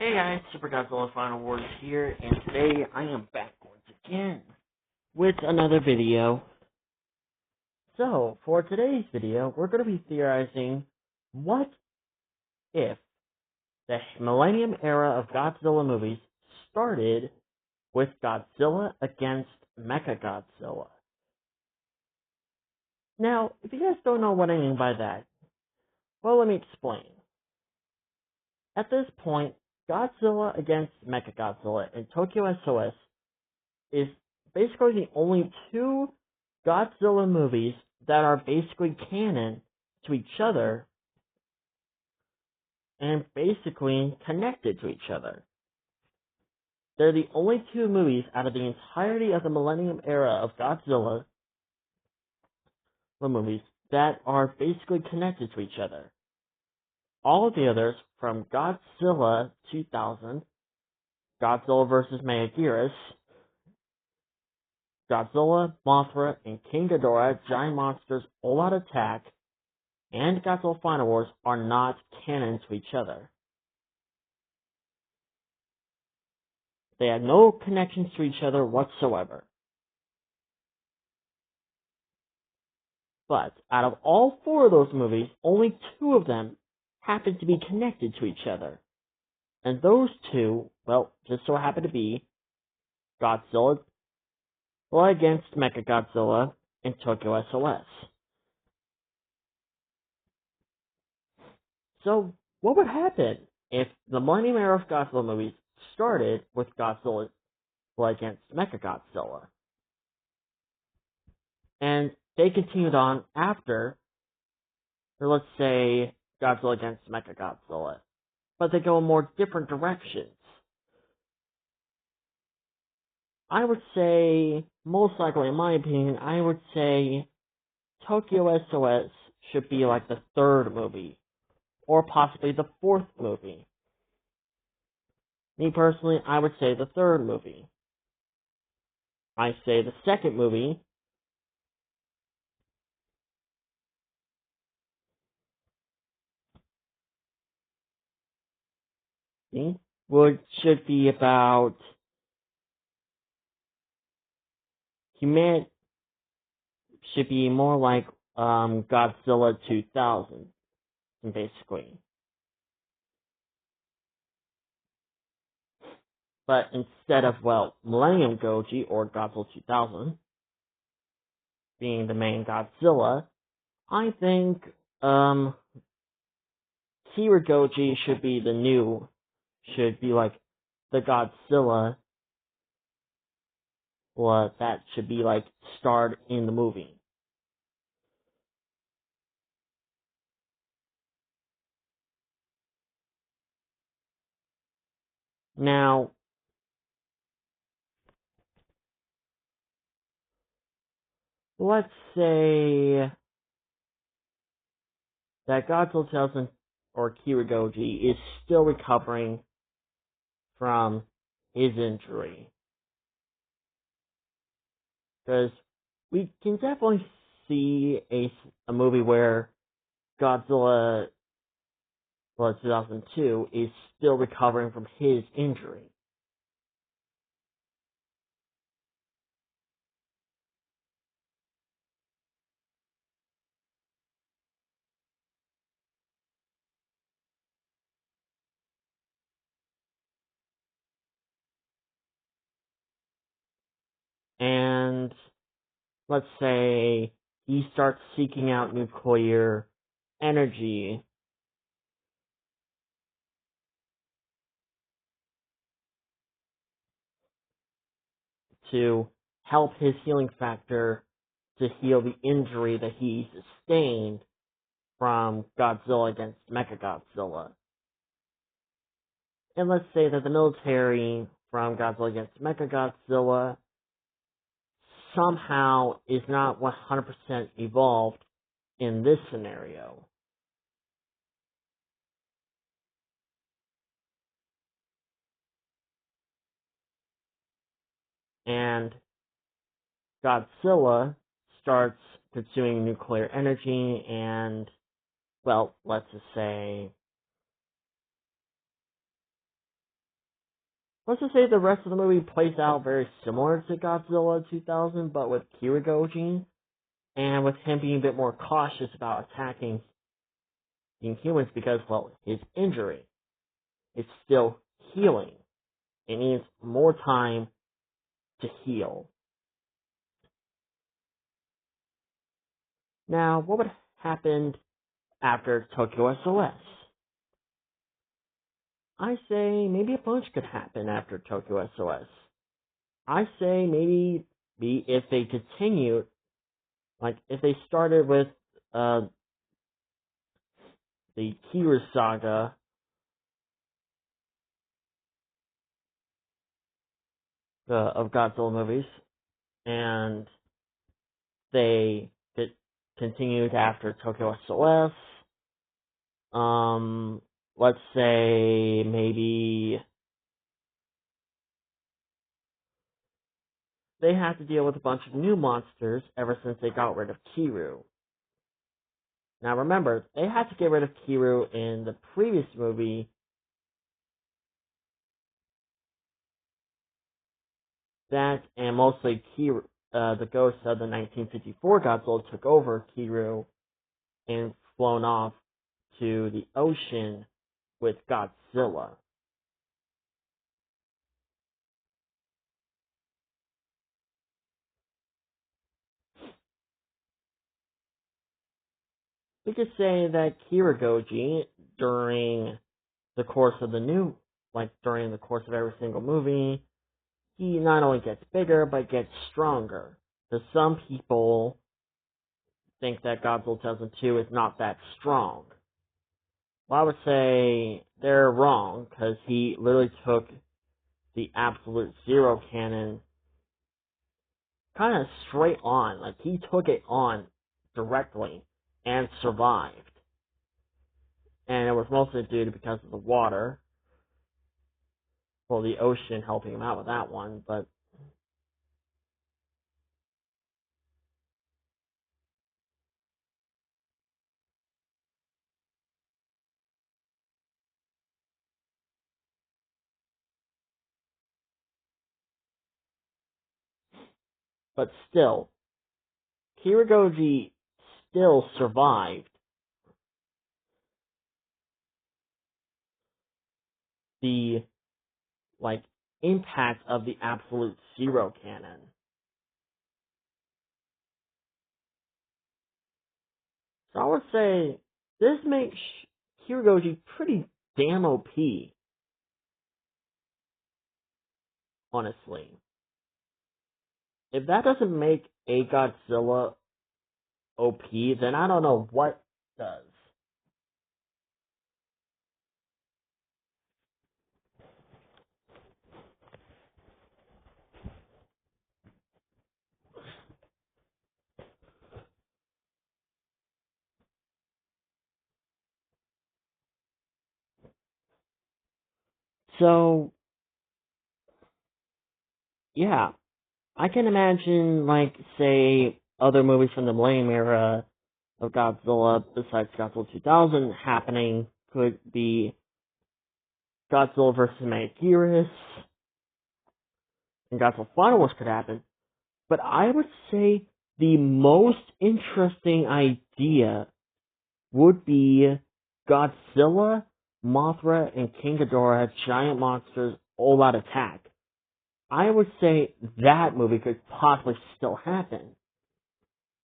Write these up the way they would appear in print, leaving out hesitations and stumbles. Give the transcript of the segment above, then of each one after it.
Hey guys, Super Godzilla Final Wars here, and today I am back once again with another video. So, for today's video, we're going to be theorizing what if the Millennium era of Godzilla movies started with Godzilla against Mechagodzilla. Now, if you guys don't know what I mean by that, well, let me explain. At this point, Godzilla against Mechagodzilla in Tokyo SOS is basically the only two Godzilla movies that are basically canon to each other and basically connected to each other. They're the only two movies out of the entirety of the Millennium era of Godzilla movies that are basically connected to each other. All of the others, from Godzilla 2000, Godzilla vs. Megaguirus, Godzilla, Mothra, and King Ghidorah, Giant Monsters All Out Attack, and Godzilla Final Wars are not canon to each other. They have no connections to each other whatsoever. But out of all four of those movies, only two of them happen to be connected to each other. And those two, well, just so happen to be Godzilla against Mechagodzilla and Tokyo SOS. So, what would happen if the Millennium era of Godzilla movies started with Godzilla against Mechagodzilla? And they continued on after, or let's say, Godzilla against Mechagodzilla. But they go in more different directions. I would say, most likely in my opinion, I would say Tokyo SOS should be like the third movie, or possibly the fourth movie. Me personally, I would say the third movie. I say the second movie should be about humanity, should be more like Godzilla 2000, basically. But instead of, well, Millennium Goji or Godzilla 2000 being the main Godzilla, I think Kira Goji should be like the Godzilla that should be like starred in the movie. Now, let's say that Godzilla 2000 or Kira Goji is still recovering from his injury. Because we can definitely see a movie where Godzilla 2002 is still recovering from his injury. And let's say he starts seeking out nuclear energy to help his healing factor to heal the injury that he sustained from Godzilla against Mechagodzilla. And let's say that the military from Godzilla against Mechagodzilla somehow is not 100% evolved in this scenario. And Godzilla starts consuming nuclear energy and, well, let's just say let's just say the rest of the movie plays out very similar to Godzilla 2000, but with Kirigoji, and with him being a bit more cautious about attacking humans because, well, his injury is still healing. It needs more time to heal. Now, what would happen after Tokyo SOS? I say maybe a bunch could happen after Tokyo SOS. I say maybe if they continued, like if they started with the Kiru saga of Godzilla movies, and they continued after Tokyo SOS. Let's say maybe they have to deal with a bunch of new monsters ever since they got rid of Kiru. Now remember, they had to get rid of Kiru in the previous movie. That and mostly Kiru, the ghost of the 1954 Godzilla took over Kiru and flown off to the ocean with Godzilla. We could say that Kirigoji, during the course of during the course of every single movie, he not only gets bigger, but gets stronger. Because some people think that Godzilla 2002 is not that strong. Well, I would say they're wrong, because he literally took the absolute zero cannon kind of straight on. Like, he took it on directly and survived. And it was mostly due to because of the water. Well, the ocean helping him out with that one, but still, Kirigoji still survived the, impact of the absolute zero cannon. So I would say this makes Kirigoji pretty damn OP, honestly. If that doesn't make a Godzilla OP, then I don't know what does. So, yeah, I can imagine, say, other movies from the Millennium era of Godzilla, besides Godzilla 2000, happening. Could be Godzilla vs. Megaguirus, and Godzilla Final Wars could happen. But I would say the most interesting idea would be Godzilla, Mothra, and King Ghidorah, giant monsters, all out attack. I would say that movie could possibly still happen.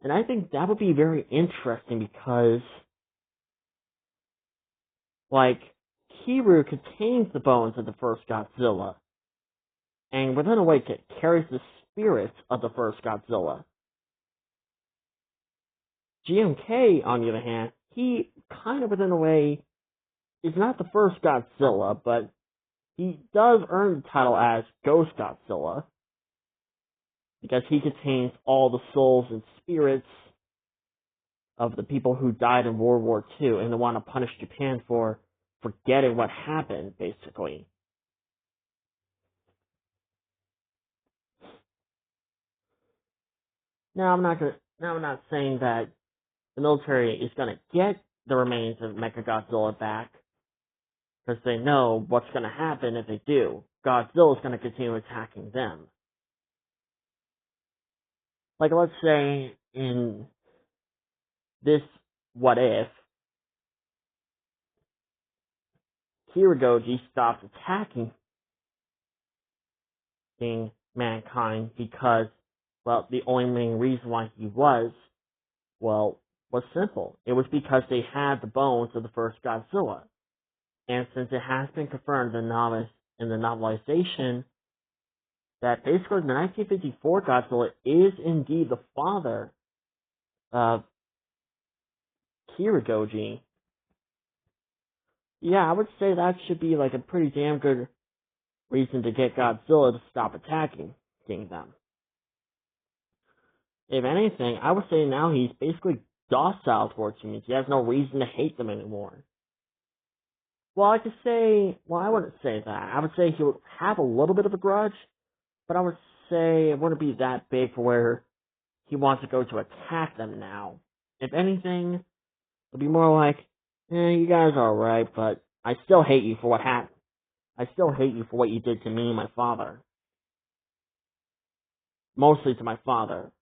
And I think that would be very interesting because, Kiru contains the bones of the first Godzilla, and within a way it carries the spirits of the first Godzilla. GMK, on the other hand, he kind of, within a way, is not the first Godzilla, but he does earn the title as Ghost Godzilla, because he contains all the souls and spirits of the people who died in World War II, and they want to punish Japan for forgetting what happened, basically. Now, I'm not saying that the military is going to get the remains of Mechagodzilla back, because they know what's going to happen if they do. Godzilla's going to continue attacking them. Like, let's say in this what if, Kiragoji stopped attacking mankind because, well, the only main reason why he was simple. It was because they had the bones of the first Godzilla. And since it has been confirmed in the novelization that basically the 1954 Godzilla is indeed the father of Kiragoji, yeah, I would say that should be like a pretty damn good reason to get Godzilla to stop attacking them. If anything, I would say now he's basically docile towards humans. He has no reason to hate them anymore. Well, I could say, I wouldn't say that. I would say he would have a little bit of a grudge, but I would say it wouldn't be that big for where he wants to go to attack them now. If anything, it'll be more like, you guys are alright, but I still hate you for what happened. I still hate you for what you did to me and my father. Mostly to my father.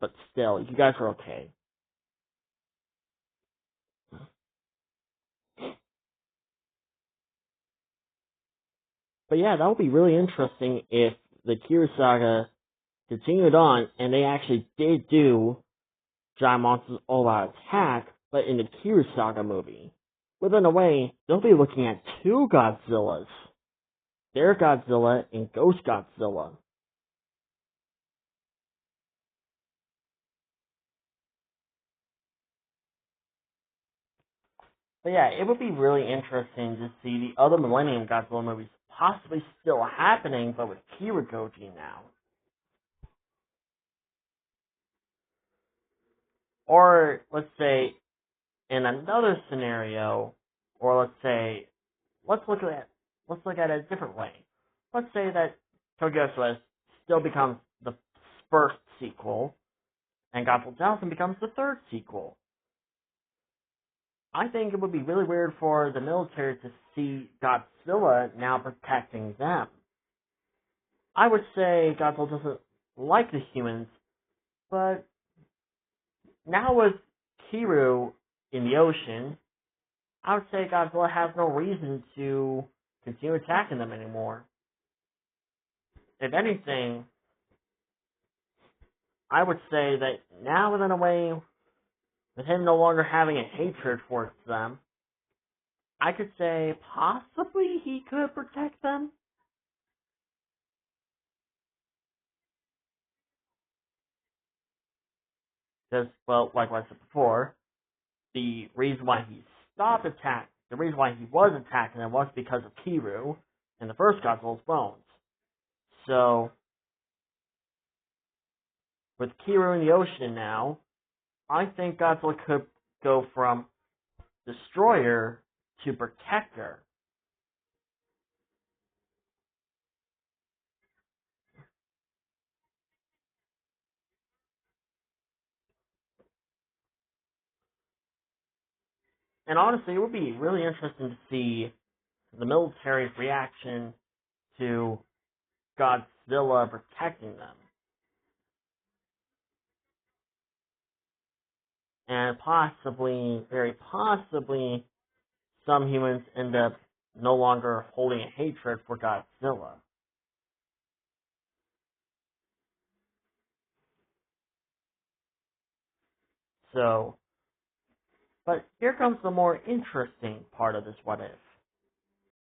But still, you guys are okay. But yeah, that would be really interesting if the Kira saga continued on and they actually did do Giant Monsters All Out Attack, but in the Kira saga movie. Within a way, they'll be looking at two Godzillas. Their Godzilla and Ghost Godzilla. But yeah, it would be really interesting to see the other Millennium Godzilla movies possibly still happening, but with Kiragoji now. Or, let's say, in another scenario, or let's look at it a different way. Let's say that Godzilla still becomes the first sequel, and Godzilla Johnson becomes the third sequel. I think it would be really weird for the military to see Godzilla now protecting them. I would say Godzilla doesn't like the humans, but now with Kiru in the ocean, I would say Godzilla has no reason to continue attacking them anymore. If anything, I would say that now, in a way, with him no longer having a hatred towards them, I could say possibly he could protect them. Because, well, like I said before, the reason why he was attacking them was because of Kiru and the first Godzilla's bones. So, with Kiru in the ocean now, I think Godzilla could go from destroyer to protector. And honestly, it would be really interesting to see the military's reaction to Godzilla protecting them. And possibly, very possibly, some humans end up no longer holding a hatred for Godzilla. So, but here comes the more interesting part of this what if.